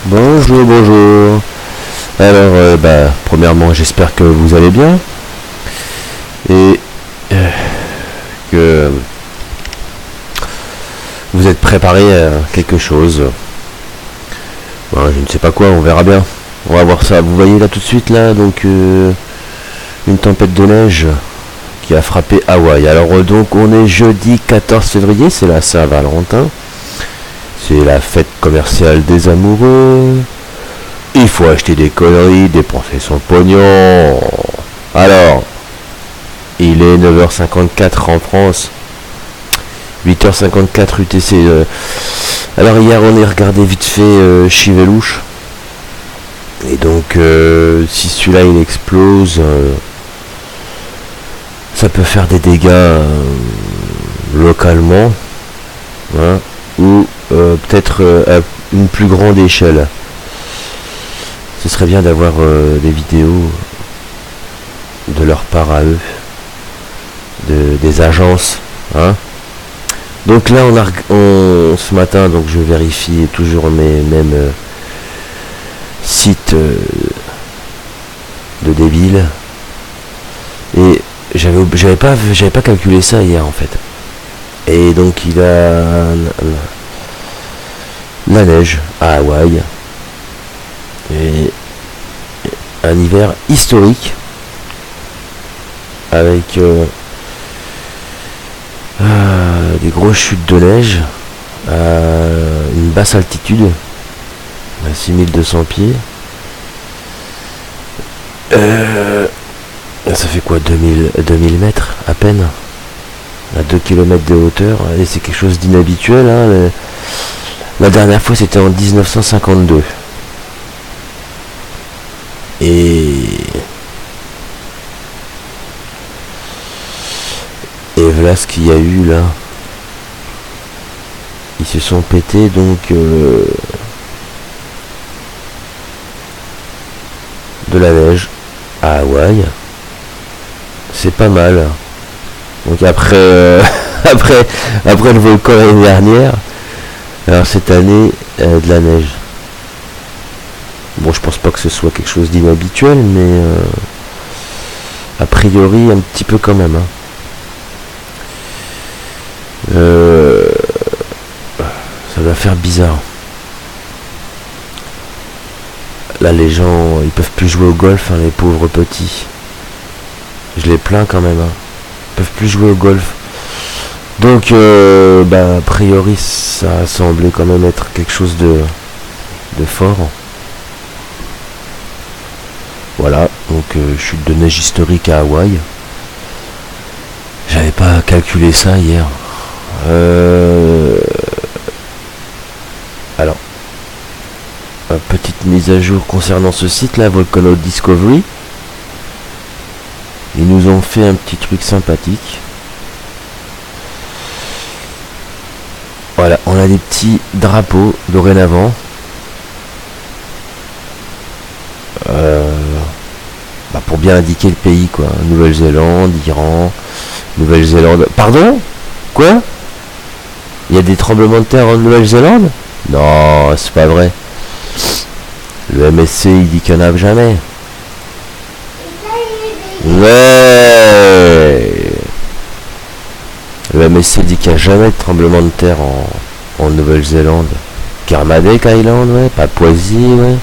Bonjour, bonjour. Alors, premièrement, j'espère que vous allez bien et que vous êtes préparé à quelque chose. Bon, je ne sais pas quoi, on verra bien. On va voir ça. Vous voyez là tout de suite, là, donc une tempête de neige qui a frappé Hawaï. Alors, donc, on est jeudi 14 février, c'est la Saint-Valentin. C'est la fête commerciale des amoureux. Il faut acheter des conneries, dépenser son pognon. Alors, il est 9h54 en France. 8h54 UTC. Alors hier on est regardé vite fait Chivelouche. Et donc si celui-là il explose, ça peut faire des dégâts localement. Hein, ou peut-être à une plus grande échelle. Ce serait bien d'avoir des vidéos de leur part à eux, des agences, hein. Donc là ce matin, donc je vérifie toujours mes mêmes sites de débiles, et j'avais pas calculé ça hier en fait. Et donc il a la neige à Hawaï et un hiver historique avec des grosses chutes de neige à une basse altitude à 6200 pieds. Ça fait quoi, 2000 mètres à peine, à 2 km de hauteur, et c'est quelque chose d'inhabituel, hein. La dernière fois c'était en 1952. Et voilà ce qu'il y a eu là. Ils se sont pétés donc de la neige à Hawaï. C'est pas mal. Donc après après le volcan l'année dernière, alors cette année de la neige. Bon, je pense pas que ce soit quelque chose d'inhabituel, mais a priori un petit peu quand même, hein. Ça va faire bizarre. Là les gens ils peuvent plus jouer au golf, hein, les pauvres petits. Je les plains quand même, hein. Ils peuvent plus jouer au golf. Donc a priori ça a semblé quand même être quelque chose de fort. Voilà, donc chute de neige historique à Hawaï. J'avais pas calculé ça hier. Alors, petite mise à jour concernant ce site là, Volcano Discovery. Ils nous ont fait un petit truc sympathique. Voilà, on a des petits drapeaux dorénavant. Pour bien indiquer le pays, quoi. Nouvelle-Zélande, Iran, Nouvelle-Zélande. Pardon? Quoi? Il y a des tremblements de terre en Nouvelle-Zélande? Non, c'est pas vrai. Le MSC il dit qu'il n'y en a jamais. Ouais. Le MSC dit qu'il n'y a jamais de tremblement de terre en Nouvelle-Zélande. Kermadec Island, ouais. Papouasie, ouais.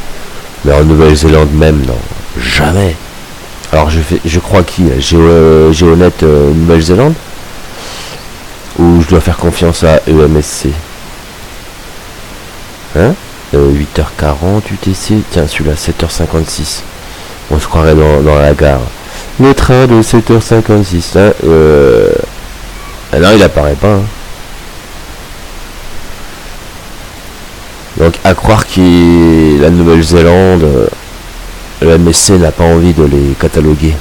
Mais en Nouvelle-Zélande même, non. Jamais. Alors je crois qui? Géonet Nouvelle-Zélande? Ou je dois faire confiance à EMSC? Hein? 8h40 UTC. Tiens, celui-là, 7h56. On se croirait dans la gare. Le train de 7h56. Hein, non, il apparaît pas. Hein. Donc, à croire que la Nouvelle-Zélande, le MSC n'a pas envie de les cataloguer.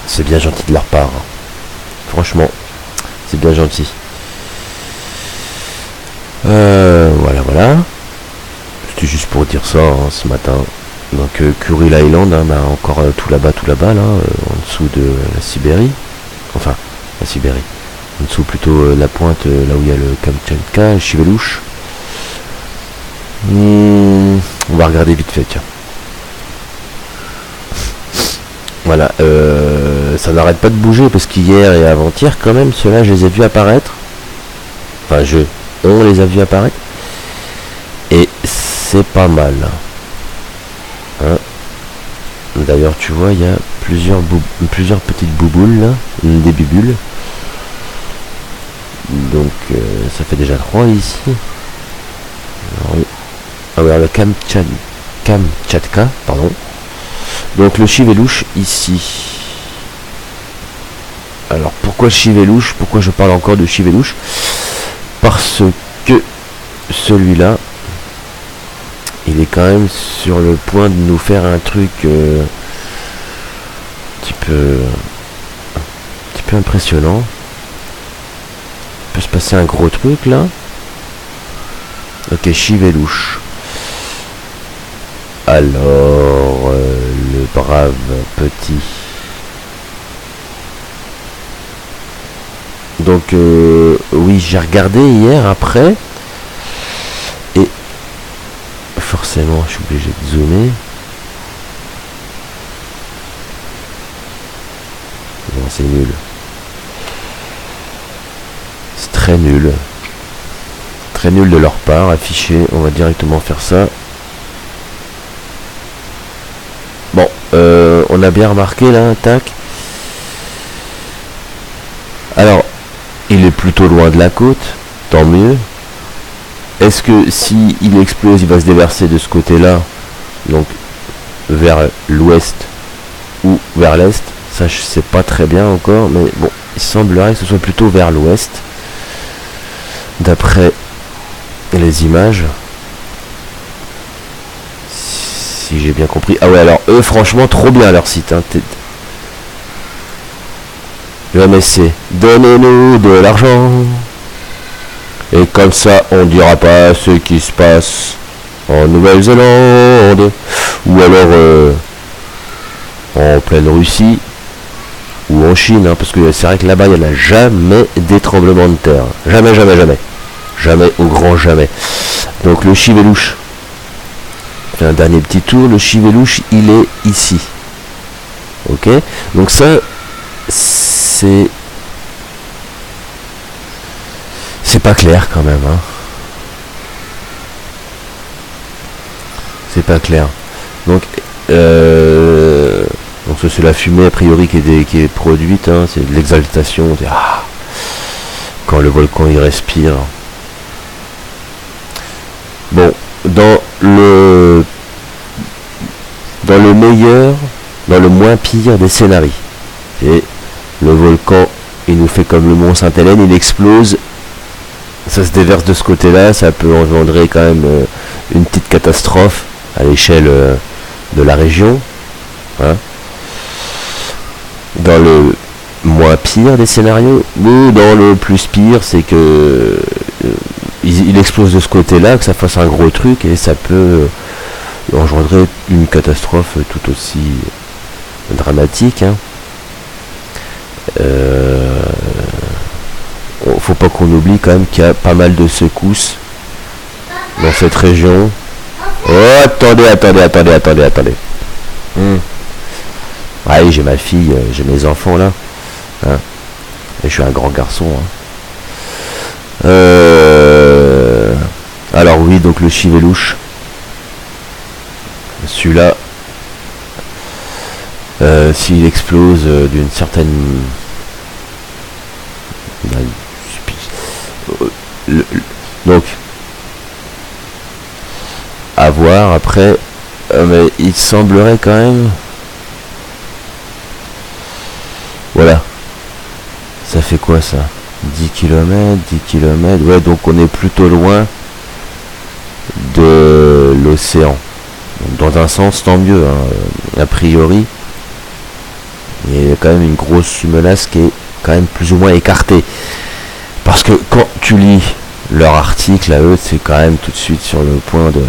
C'est bien gentil de leur part. Hein. Franchement, c'est bien gentil. Voilà. C'était juste pour dire ça, hein, ce matin. Donc Kuril Island, hein, encore tout là-bas là, en dessous de la Sibérie. Enfin, la Sibérie. En dessous plutôt la pointe, là où il y a le Kamtchatka, Chivelouche. On va regarder vite fait, tiens. Voilà, ça n'arrête pas de bouger parce qu'hier et avant-hier, quand même, ceux-là, je les ai vus apparaître. Enfin, on les a vus apparaître. Et c'est pas mal. Hein. D'ailleurs, tu vois, il y a plusieurs petites bouboules, là, des bibules. Donc, ça fait déjà 3 ici. Alors, ah ouais, le Kamtchatka, pardon. Donc le chivelouche ici. Alors pourquoi chivelouche? Pourquoi je parle encore de chivelouche? Parce que celui-là, il est quand même sur le point de nous faire un truc un petit peu impressionnant. Il peut se passer un gros truc là. Ok, chivelouche. Alors, le brave petit. Donc, oui, j'ai regardé hier après. Et forcément, je suis obligé de zoomer. Non, c'est nul. C'est très nul. Très nul de leur part. Afficher, on va directement faire ça. Bon, on a bien remarqué là, tac. Alors, il est plutôt loin de la côte, tant mieux. Est-ce que si il explose, il va se déverser de ce côté-là, donc vers l'ouest ou vers l'est? Ça, je sais pas très bien encore, mais bon, il semblerait que ce soit plutôt vers l'ouest, d'après les images. Si j'ai bien compris. Ah ouais, alors eux, franchement, trop bien leur site. Hein. Le MSC, donnez-nous de l'argent. Et comme ça, on dira pas ce qui se passe en Nouvelle-Zélande. Ou alors en pleine Russie. Ou en Chine. Hein, parce que c'est vrai que là-bas, il n'y en a jamais des tremblements de terre. Jamais, jamais, jamais. Jamais au grand jamais. Donc le chivelouche. Un dernier petit tour, le chivelouche il est ici. Ok, donc ça c'est pas clair quand même hein. C'est pas clair. Donc c'est la fumée a priori qui est produite hein, c'est de l'exaltation quand le volcan il respire. Bon, dans le meilleur, dans le moins pire des scénarios. Et le volcan, il nous fait comme le mont Sainte-Hélène, il explose, ça se déverse de ce côté-là, ça peut engendrer quand même une petite catastrophe à l'échelle de la région. Hein. Dans le moins pire des scénarios, ou dans le plus pire, c'est que il explose de ce côté-là, que ça fasse un gros truc et ça peut engendrer une catastrophe tout aussi dramatique. Hein. Faut pas qu'on oublie quand même qu'il y a pas mal de secousses dans cette région. Oh, attendez. Ouais, j'ai ma fille, j'ai mes enfants là. Hein. Et je suis un grand garçon. Hein. Alors oui, donc le chivelouche. Celui-là, s'il explose d'une certaine... donc, à voir après, mais il semblerait quand même... Voilà. Ça fait quoi ça? 10 km, 10 km. Ouais, donc on est plutôt loin de l'océan. Dans un sens, tant mieux. Hein. A priori, il y a quand même une grosse menace qui est quand même plus ou moins écartée. Parce que quand tu lis leur article à eux, c'est quand même tout de suite sur le point de...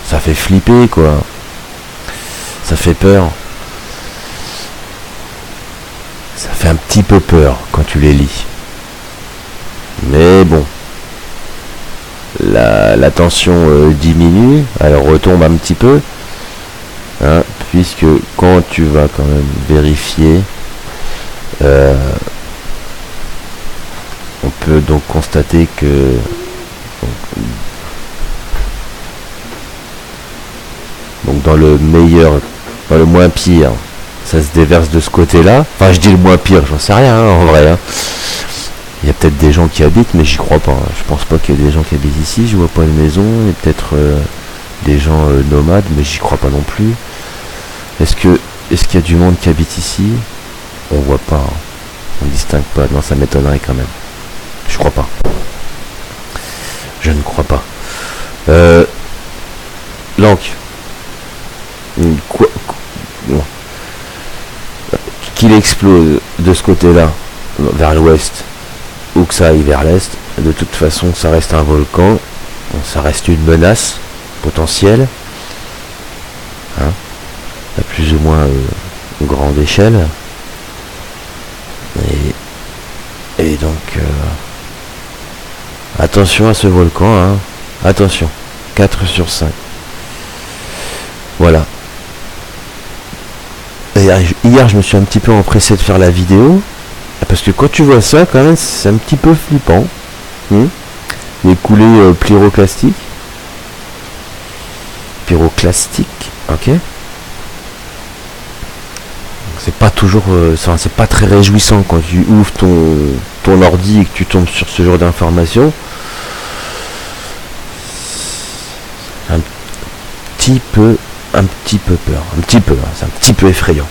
Ça fait flipper, quoi. Ça fait peur. Ça fait un petit peu peur quand tu les lis. Mais bon. la tension diminue, elle retombe un petit peu, hein, puisque quand tu vas quand même vérifier, on peut donc constater que donc dans le meilleur, dans le moins pire, ça se déverse de ce côté-là. Enfin, je dis le moins pire, j'en sais rien, hein, en vrai. Hein. Il y a peut-être des gens qui habitent, mais j'y crois pas. Hein. Je pense pas qu'il y ait des gens qui habitent ici. Je vois pas une maison. Il y a peut-être des gens nomades, mais j'y crois pas non plus. Est-ce qu'il y a du monde qui habite ici? On voit pas. Hein. On distingue pas. Non, ça m'étonnerait quand même. Je crois pas. Je ne crois pas. Lank. Quoi, non. Qu'il explose de ce côté-là, vers l'ouest, ou que ça aille vers l'est, de toute façon, ça reste un volcan. Ça reste une menace potentielle. Hein, à plus ou moins grande échelle. Et donc, attention à ce volcan, hein. Attention, 4 sur 5. Voilà. Et hier, je me suis un petit peu empressé de faire la vidéo, parce que quand tu vois ça, quand même, c'est un petit peu flippant. Les coulées pyroclastiques. Ok. C'est pas toujours, c'est pas très réjouissant quand tu ouvres ton ordi et que tu tombes sur ce genre d'informations. Un petit peu peur, un petit peu, hein, c'est un petit peu effrayant.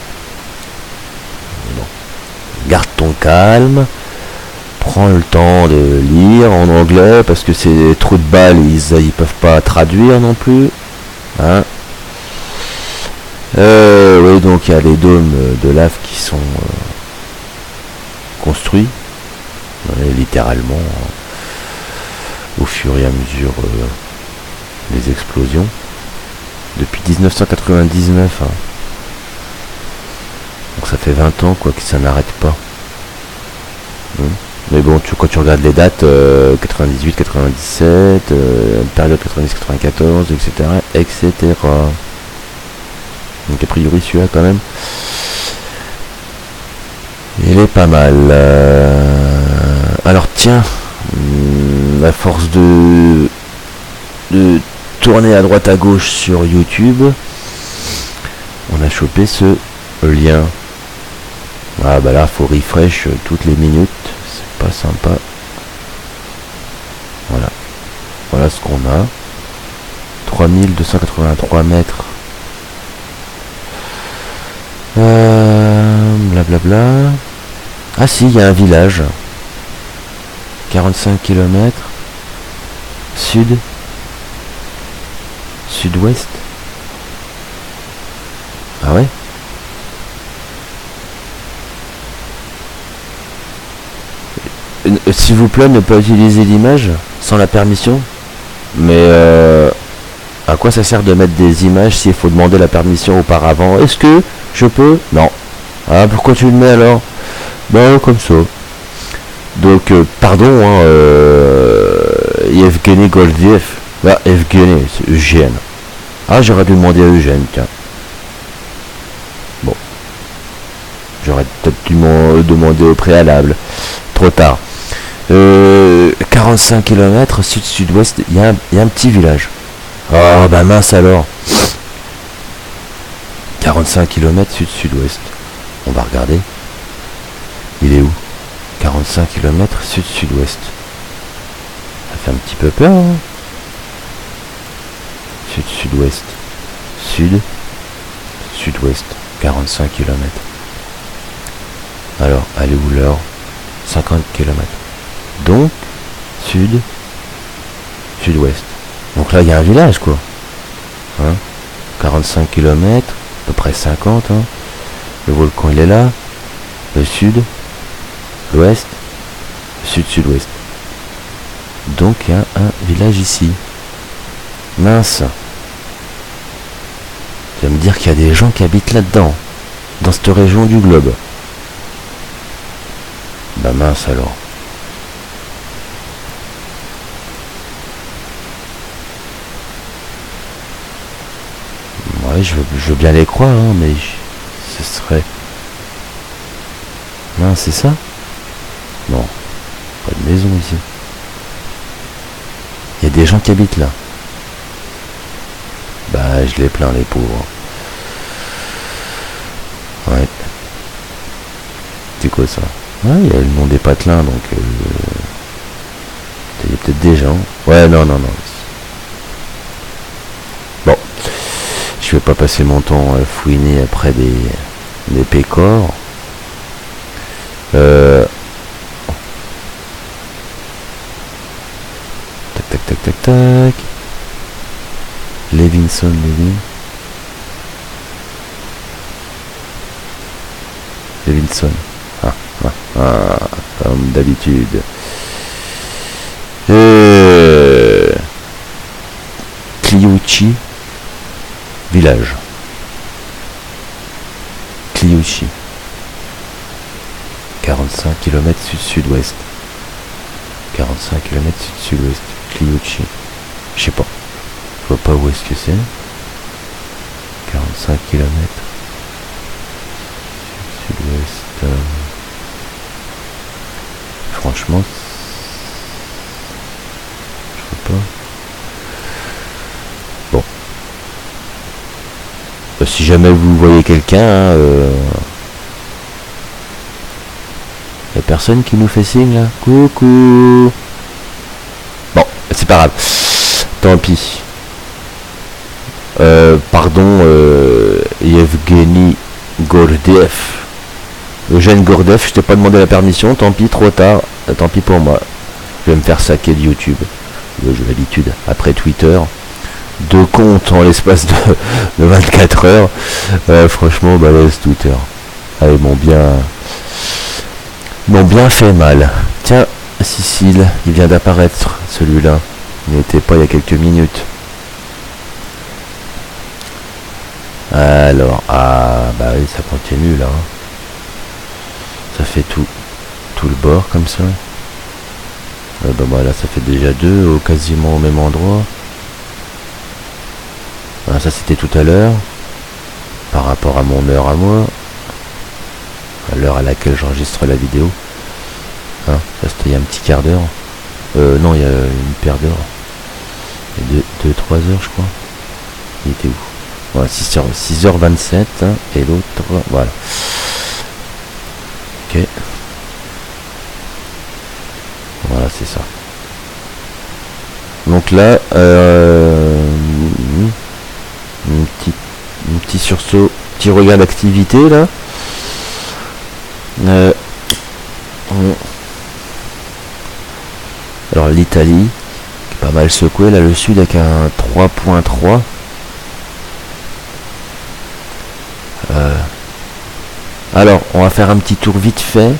Mais bon, garde ton calme, prends le temps de lire en anglais parce que c'est des trous de balles, ils peuvent pas traduire non plus. Hein. Oui, donc il y a les dômes de lave qui sont construits, littéralement, au fur et à mesure des explosions. Depuis 1999, hein. Donc ça fait 20 ans quoi que ça n'arrête pas. Mais bon, quand tu regardes les dates, 98, 97, période 90, 94, etc. Donc a priori celui-là quand même, il est pas mal. Alors tiens, à force de tourner à droite à gauche sur YouTube, on a chopé ce lien. Ah bah là faut refresh toutes les minutes, c'est pas sympa. Voilà ce qu'on a. 3283 mètres. Blablabla. Ah si, il y a un village. 45 km. Sud-ouest. Ah ouais. S'il vous plaît, ne pas utiliser l'image sans la permission. Mais à quoi ça sert de mettre des images s'il faut demander la permission auparavant? Est-ce que je peux? Non. Ah, pourquoi tu le mets alors? Ben, comme ça. Donc, pardon, hein, Evgeny Goldiev. Bah, Evgeny, c'est Eugène. Ah, j'aurais dû demander à Eugène, tiens. Bon. J'aurais peut-être dû m'en demander au préalable. Trop tard. 45 km sud-sud-ouest, il y a un petit village. Oh, bah mince alors. 45 km sud-sud-ouest. On va regarder. Il est où? 45 km sud-sud-ouest. Ça fait un petit peu peur, hein. Sud-sud-ouest. Sud-sud-ouest. 45 km. Alors, elle est où l'heure? 50 km. Donc, sud-ouest. Donc là, il y a un village, quoi. Hein, 45 km, à peu près 50. Hein. Le volcan, il est là. Le sud, l'ouest, sud-sud-ouest. Donc, il y a un village ici. Mince. Tu vas me dire qu'il y a des gens qui habitent là-dedans, dans cette région du globe. Bah mince alors. ouais, je veux bien les croire, hein, mais ce serait... Non, c'est ça? Non, pas de maison ici. Il y a des gens qui habitent là. Bah, je les plains, les pauvres. Ouais. C'est quoi ça? Ouais, il y a le nom des patelins, donc... il y a peut-être des gens. Ouais, non. Bon. Je vais pas passer mon temps à fouiner après des pécores. Tac. Levinson. Comme d'habitude. Cliucci, village. Cliucci. 45 km sud-sud-ouest. 45 km sud-sud-ouest. Cliucci. Je sais pas. Je vois pas où est-ce que c'est. 45 km. Sud-ouest. Franchement. Je vois pas. Bon. Si jamais vous voyez quelqu'un, y a personne qui nous fait signe là. Coucou. Bon, c'est pas grave. Tant pis. Pardon, Yevgeny Gordev. Eugène Gordev, je t'ai pas demandé la permission, tant pis, trop tard, tant pis pour moi. Je vais me faire saquer de YouTube. J'ai l'habitude, après Twitter. 2 comptes en l'espace de 24 heures. Franchement, balèze Twitter. Ah, ils m'ont bien fait mal. Tiens, Sicile, il vient d'apparaître, celui-là. Il n'était pas il y a quelques minutes. Alors, bah oui, ça continue là. Ça fait tout le bord comme ça. Bah voilà, ça fait déjà 2 quasiment au même endroit. Ah, ça c'était tout à l'heure. Par rapport à mon heure à moi. À l'heure à laquelle j'enregistre la vidéo. Hein, ça c'était il y a un petit quart d'heure. Non, il y a une paire d'heures. 2-3 heures je crois. Il était où? Voilà, 6h27 hein, et l'autre, voilà. Ok. Voilà, c'est ça. Donc là, un petit sursaut, petit regain d'activité là. Alors l'Italie, qui est pas mal secouée, là le sud avec un 3.3. Alors, on va faire un petit tour vite fait.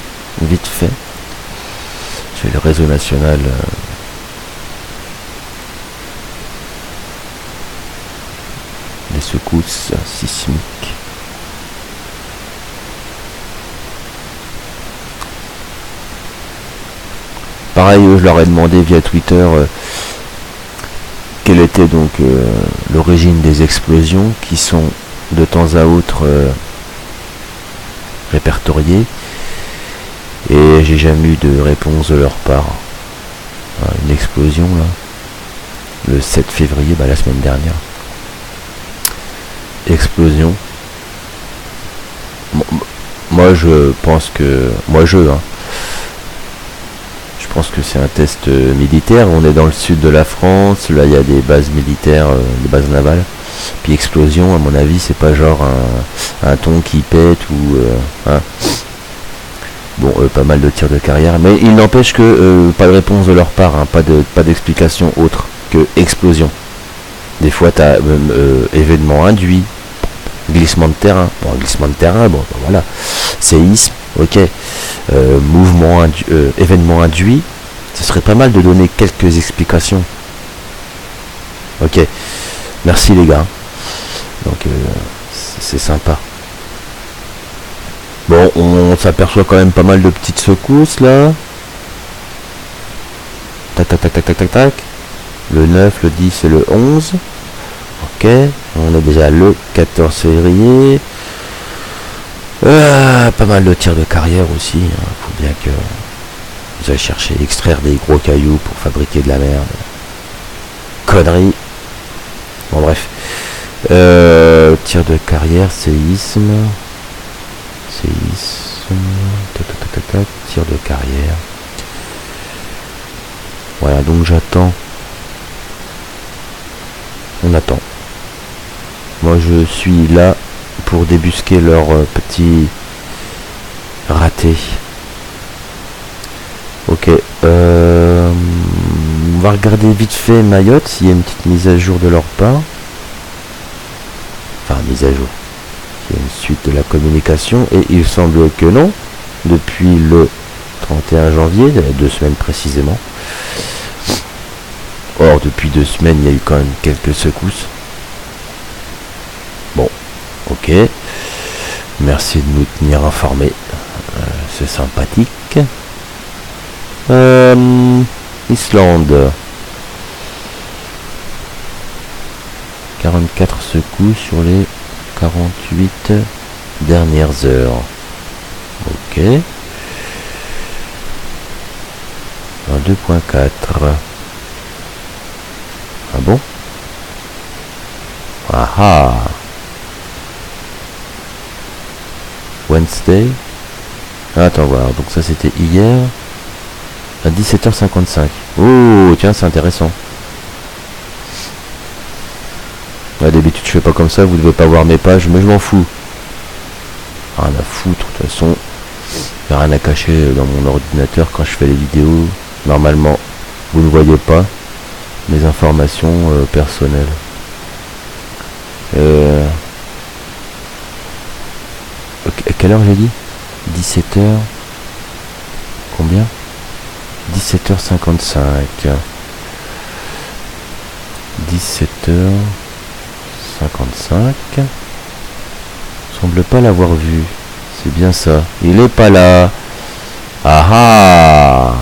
J'ai le réseau national. Des secousses sismiques. Pareil, je leur ai demandé via Twitter quelle était donc l'origine des explosions qui sont de temps à autre répertoriées, et j'ai jamais eu de réponse de leur part. Une explosion là, le 7 février, la semaine dernière. Explosion. Moi je pense que je pense que c'est un test militaire. On est dans le sud de la France, là il y a des bases militaires, des bases navales. Puis explosion, à mon avis, c'est pas genre un ton qui pète ou bon, pas mal de tirs de carrière, mais il n'empêche que pas de réponse de leur part, pas d'explication autre que explosion. Des fois t'as événement induit, glissement de terrain, voilà, séisme, ok, événement induit. Ce serait pas mal de donner quelques explications. Ok, merci les gars. Donc c'est sympa. Bon, on s'aperçoit quand même pas mal de petites secousses là. Tac. Le 9, le 10 et le 11. Ok, on est déjà le 14 février. Pas mal de tirs de carrière aussi. Faut bien que vous allez chercher, extraire des gros cailloux pour fabriquer de la merde. Connerie. Bon bref. Tir de carrière, séisme. Tir de carrière. Voilà, donc j'attends. On attend. Moi je suis là pour débusquer leur petit raté. Ok. On va regarder vite fait Mayotte s'il y a une petite mise à jour de leur part. Enfin, mise à jour. Il y a une suite de la communication et il semble que non. Depuis le 31 janvier, 2 semaines précisément. Or, depuis 2 semaines, il y a eu quand même quelques secousses. Bon, ok. Merci de nous tenir informés. C'est sympathique. Islande. 44 secousses sur les 48 dernières heures. Ok. 2.4. Ah bon? Ah ah. Wednesday. Attends voir. Donc ça c'était hier à 17h55. Oh tiens, c'est intéressant. Ouais, d'habitude je fais pas comme ça, vous devez pas voir mes pages, mais je m'en fous. Rien à foutre, de toute façon. Il n'y a rien à cacher dans mon ordinateur quand je fais les vidéos. Normalement, vous ne voyez pas mes informations personnelles. À quelle heure j'ai dit? 17h. Combien? 17h55. 17h55. Semble pas l'avoir vu. C'est bien ça. Il est pas là. Ah ah.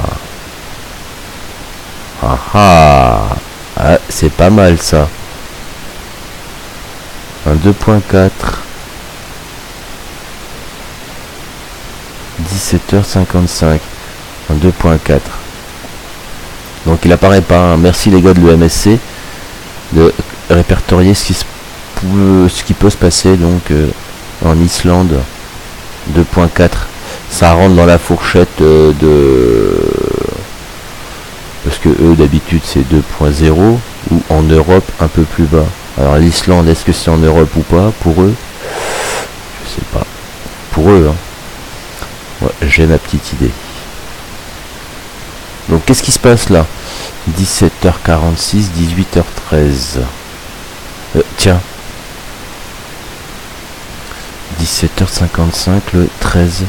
Ah ah. Ah, c'est pas mal ça. Un 2.4. 17h55. Un 2.4. Donc il apparaît pas. Hein. Merci les gars de l'EMSC de répertorier ce qui peut se passer donc en Islande. 2.4. Ça rentre dans la fourchette de... Parce que eux d'habitude c'est 2.0 ou en Europe un peu plus bas. Alors l'Islande, est-ce que c'est en Europe ou pas pour eux? Je sais pas. Pour eux, hein. Ouais, j'ai ma petite idée. Donc qu'est-ce qui se passe là? 17h46, 18h13. Tiens. 17h55 le 13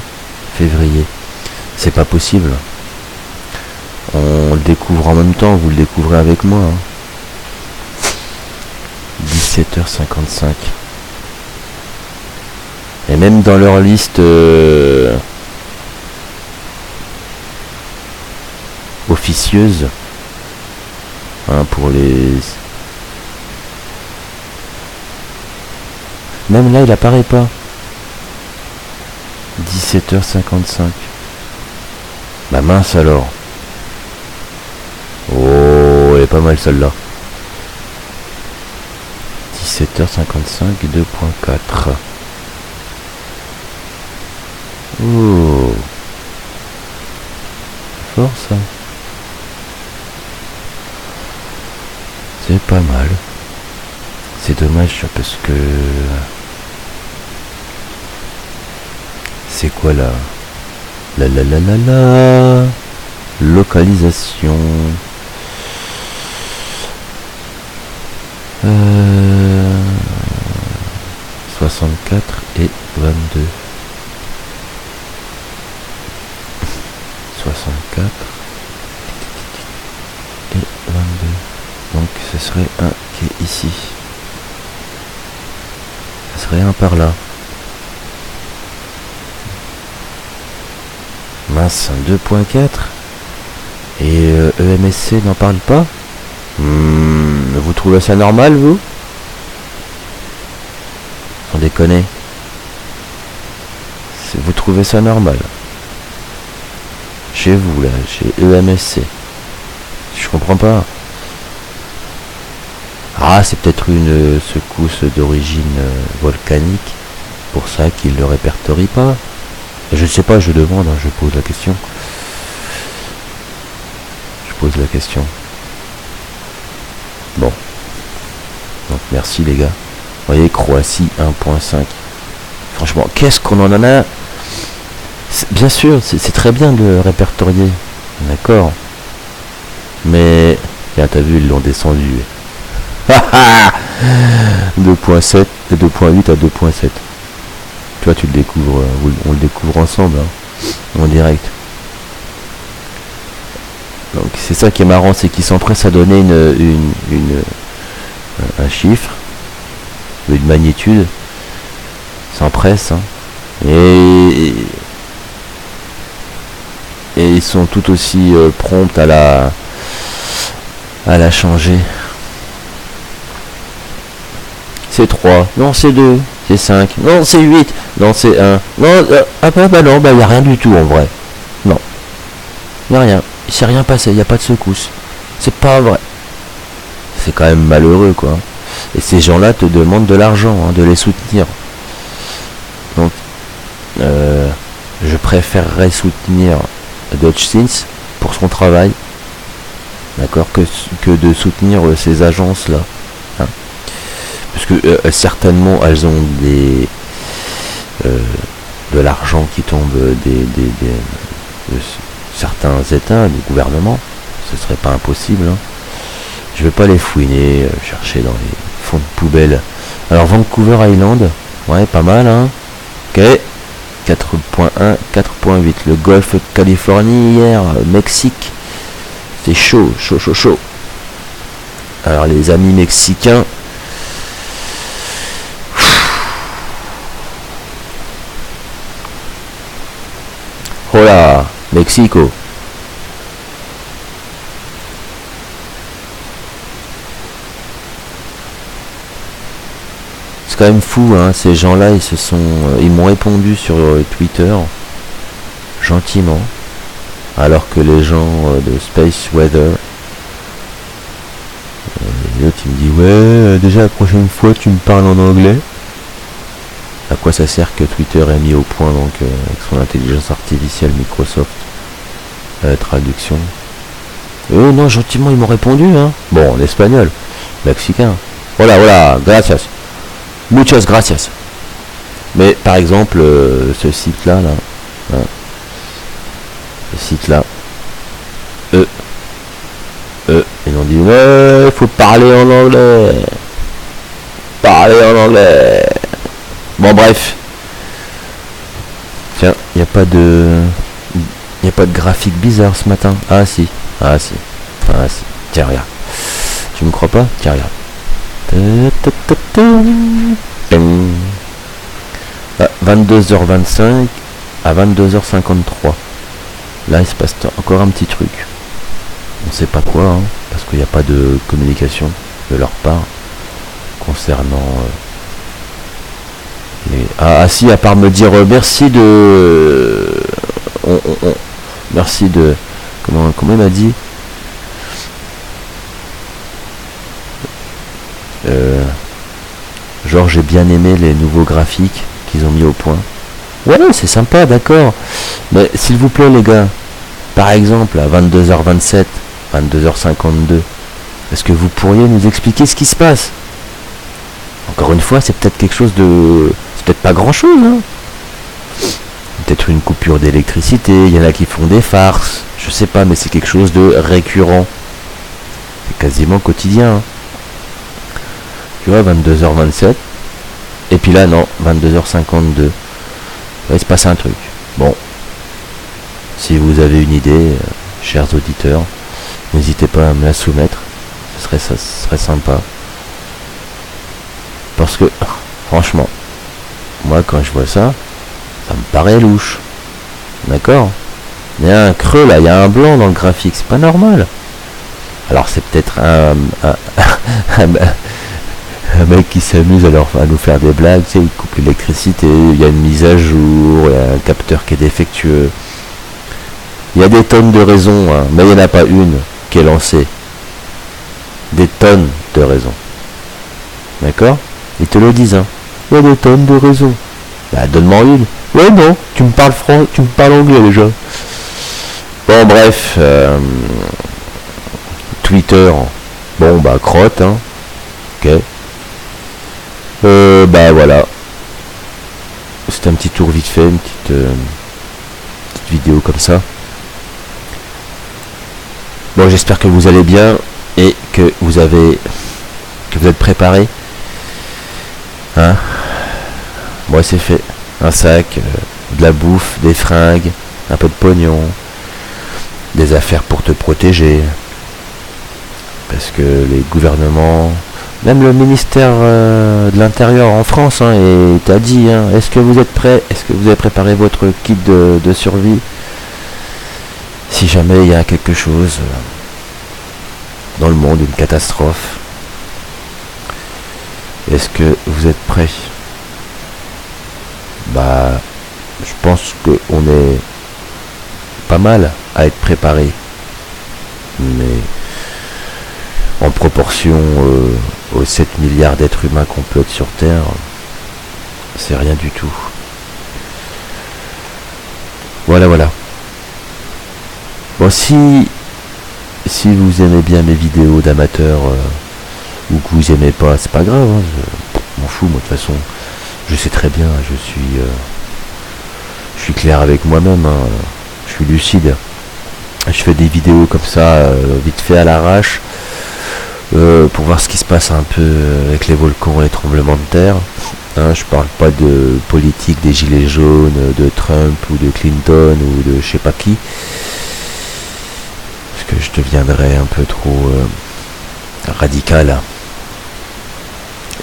février. C'est pas possible. On le découvre en même temps, vous le découvrez avec moi. Hein. 17h55. Et même dans leur liste officieuse, hein, pour les... Même là, il apparaît pas. 17h55. Bah mince alors. Oh, elle est pas mal celle-là. 17h55, 2.4. Oh. Fort ça. C'est pas mal. C'est dommage parce que... C'est quoi là? La localisation. 64 et 22. 64 et 22. Donc ce serait un qui est ici. Ce serait un par là. Mince, un 2.4. Et EMSC n'en parle pas. Vous trouvez ça normal, vous? déconner. Vous trouvez ça normal? Chez vous, là, chez EMSC. Je comprends pas. Ah, c'est peut-être une secousse d'origine volcanique. Pour ça qu'ils ne le répertorient pas. Je ne sais pas, je demande, hein, je pose la question. Je pose la question. Bon. Donc merci les gars. Vous voyez, Croatie 1.5. Franchement, qu'est-ce qu'on en a? Bien sûr, c'est très bien de le répertorier. D'accord. Mais, tiens, t'as vu, ils l'ont descendu. 2.7, 2.8 à 2.7. Toi, tu le découvres, on le découvre ensemble, hein, en direct. Donc, c'est ça qui est marrant, c'est qu'ils s'empressent à donner un chiffre, une magnitude, s'empressent, hein, et ils sont tout aussi prompts à la changer. C'est 3, non c'est 2, c'est 5, non c'est 8, non c'est 1, non, non, il n'y a rien du tout en vrai. Non, il n'y a rien, il s'est rien passé, il n'y a pas de secousse. C'est pas vrai. C'est quand même malheureux quoi. Et ces gens-là te demandent de l'argent, hein, de les soutenir. Donc, je préférerais soutenir Dutch Synth pour son travail, d'accord, que de soutenir ces agences-là. Hein. Parce que certainement elles ont de l'argent qui tombe de certains États, du gouvernement. Ce serait pas impossible. Hein. Je vais pas les fouiner, chercher dans les fonds de poubelle. Alors Vancouver Island, ouais, pas mal, hein. Ok, 4.1, 4.8. Le Golfe de Californie hier, Mexique, c'est chaud, chaud, chaud, chaud. Alors les amis mexicains, oh là, Mexico. C'est quand même fou, hein, ces gens-là, ils m'ont répondu sur Twitter, gentiment, alors que les gens de Space Weather, l'autre il me dit ouais, déjà la prochaine fois tu me parles en anglais. À quoi ça sert que Twitter ait mis au point donc avec son intelligence artificielle Microsoft traduction. Non, gentiment ils m'ont répondu, hein. Bon, en espagnol, mexicain. Voilà, voilà, gracias. Muchas gracias. Mais par exemple, ce site-là, hein, ce site-là, ils ont dit ouais, faut parler en anglais. Parler en anglais. Bon bref. Tiens, il n'y a pas de graphique bizarre ce matin. Ah si. Ah si. Ah si. Tiens, regarde. Tu me crois pas? Tiens, regarde. À 22h25 à 22h53. Là il se passe encore un petit truc. On sait pas quoi, hein, parce qu'il n'y a pas de communication de leur part concernant Ah si, à part me dire merci de merci de comment il m'a dit genre j'ai bien aimé les nouveaux graphiques qu'ils ont mis au point. Ouais, c'est sympa, d'accord, mais s'il vous plaît les gars, par exemple à 22h27, 22h52, est-ce que vous pourriez nous expliquer ce qui se passe? Encore une fois, c'est peut-être quelque chose de... c'est peut-être pas grand-chose, hein. Peut-être une coupure d'électricité, il y en a qui font des farces, je sais pas, mais c'est quelque chose de récurrent. C'est quasiment quotidien, hein. Tu vois, 22h27, et puis là, non, 22h52. Ouais, il se passe un truc. Bon, si vous avez une idée, chers auditeurs, n'hésitez pas à me la soumettre, ça serait sympa. Parce que, franchement, moi quand je vois ça, ça me paraît louche. D'accord? Il y a un creux là, il y a un blanc dans le graphique, c'est pas normal. Alors c'est peut-être Un mec qui s'amuse à nous faire des blagues, tu sais, il coupe l'électricité, il y a une mise à jour, il y a un capteur qui est défectueux. Il y a des tonnes de raisons, hein, mais il n'y en a pas une qui est lancée. Des tonnes de raisons. D'accord? Ils te le disent, hein. Il y a des tonnes de raisons. Bah, donne-moi une. Ouais, non, tu me parles anglais déjà. Bon, bref. Twitter. Bon, bah, crotte, hein. Ok. Bah, voilà. C'était un petit tour vite fait, une petite vidéo comme ça. Bon, j'espère que vous allez bien et que vous êtes préparés. Hein? Moi, c'est fait. Un sac, de la bouffe, des fringues, un peu de pognon, des affaires pour te protéger. Parce que les gouvernements, même le ministère de l'Intérieur en France, hein, et t'a dit, hein, est-ce que vous êtes prêts? Est-ce que vous avez préparé votre kit de survie? Si jamais il y a quelque chose dans le monde, une catastrophe, est-ce que vous êtes prêts? Bah, je pense qu'on est pas mal à être préparé, mais en proportion aux 7 milliards d'êtres humains qu'on peut être sur Terre, c'est rien du tout. Voilà. Bon, si vous aimez bien mes vidéos d'amateurs ou que vous aimez pas, c'est pas grave, hein, je m'en fous, moi de toute façon, je sais très bien, je suis clair avec moi-même, hein, je suis lucide. Je fais des vidéos comme ça, vite fait à l'arrache, pour voir ce qui se passe un peu avec les volcans et les tremblements de terre. Hein, je parle pas de politique, des gilets jaunes, de Trump ou de Clinton ou de je sais pas qui. Parce que je deviendrais un peu trop radical.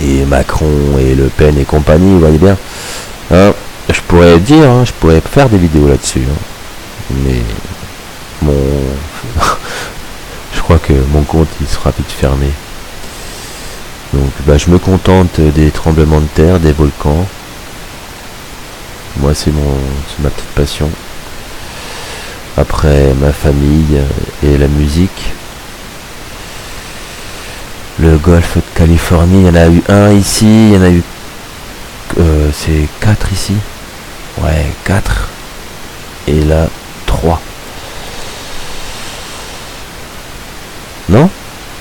Et Macron et Le Pen et compagnie, vous voyez bien. Hein, je pourrais dire, hein, je pourrais faire des vidéos là-dessus. Hein, mais je crois que mon compte il sera vite fermé. Donc bah, je me contente des tremblements de terre, des volcans. Moi c'est ma petite passion. Après ma famille et la musique. Le golfe de Californie, il y en a eu un ici, il y en a eu c'est 4 ici. Ouais, 4. Et là 3. Non?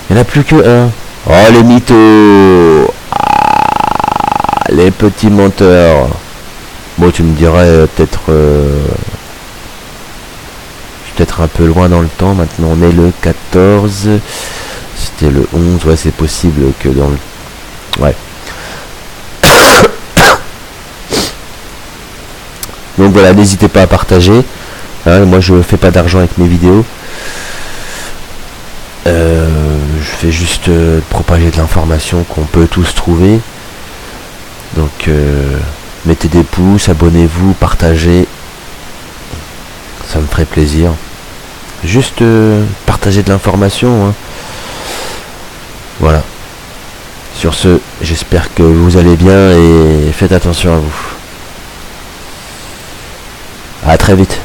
Il n'y en a plus que un. Oh les mythos! Ah, les petits menteurs. Bon, tu me dirais peut-être je suis peut-être un peu loin dans le temps. Maintenant on est le 14. C'était le 11. Ouais, c'est possible que dans le... Ouais. Donc voilà, n'hésitez pas à partager. Hein, moi je fais pas d'argent avec mes vidéos. Je fais juste propager de l'information qu'on peut tous trouver. Donc mettez des pouces, abonnez-vous, partagez. Ça me ferait plaisir. Juste partager de l'information. Hein. Voilà. Sur ce, j'espère que vous allez bien et faites attention à vous. À très vite.